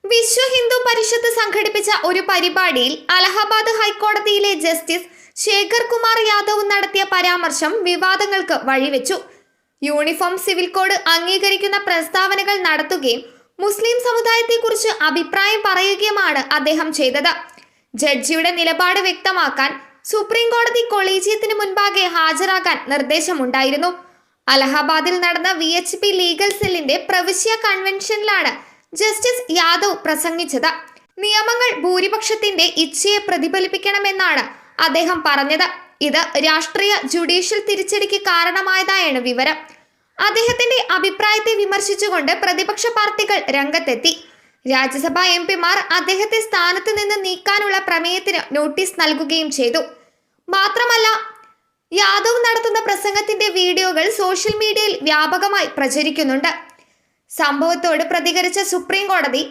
വിശ്വ ഹിന്ദു പരിഷത്ത് സംഘടിപ്പിച്ച ഒരു പരിപാടിയിൽ അലഹബാദ് ഹൈക്കോടതിയിലെ ജസ്റ്റിസ് ശേഖർ കുമാർ യാദവ് നടത്തിയ പരാമർശം വിവാദങ്ങൾക്ക് വഴിവെച്ചു. യൂണിഫോം സിവിൽ കോഡ് അംഗീകരിക്കുന്ന പ്രസ്താവനകൾ നടത്തുകയും മുസ്ലിം സമുദായത്തെക്കുറിച്ച് അഭിപ്രായം പറയുകയുമാണ് അദ്ദേഹം ചെയ്തത്. ജഡ്ജിയുടെ നിലപാട് വ്യക്തമാക്കാൻ സുപ്രീം കോടതി കൊളീജിയത്തിന് മുൻപാകെ ഹാജരാകാൻ നിർദ്ദേശമുണ്ടായിരുന്നു. അലഹബാദിൽ നടന്ന VHP ലീഗൽ സെല്ലിന്റെ പ്രവിശ്യ കൺവെൻഷനിലാണ് ജസ്റ്റിസ് യാദവ് പ്രസംഗിച്ചത്. നിയമങ്ങൾ ഭൂരിപക്ഷത്തിന്റെ ഇച്ഛയെ പ്രതിഫലിപ്പിക്കണമെന്നാണ് അദ്ദേഹം പറഞ്ഞത്. ഇത് രാഷ്ട്രീയ ജുഡീഷ്യൽ തിരിച്ചടിക്ക് കാരണമായതായാണ് വിവരം. അദ്ദേഹത്തിന്റെ അഭിപ്രായത്തെ വിമർശിച്ചുകൊണ്ട് പ്രതിപക്ഷ പാർട്ടികൾ രംഗത്തെത്തി. രാജ്യസഭാ MP-മാർ അദ്ദേഹത്തെ സ്ഥാനത്ത് നിന്ന് നീക്കാനുള്ള പ്രമേയത്തിന് നോട്ടീസ് നൽകുകയും ചെയ്തു. മാത്രമല്ല, യാദവ് നടത്തുന്ന പ്രസംഗത്തിന്റെ വീഡിയോകൾ സോഷ്യൽ മീഡിയയിൽ വ്യാപകമായി പ്രചരിക്കുന്നുണ്ട്. സംഭവത്തോട് പ്രതികരിച്ച സുപ്രീം കോടതി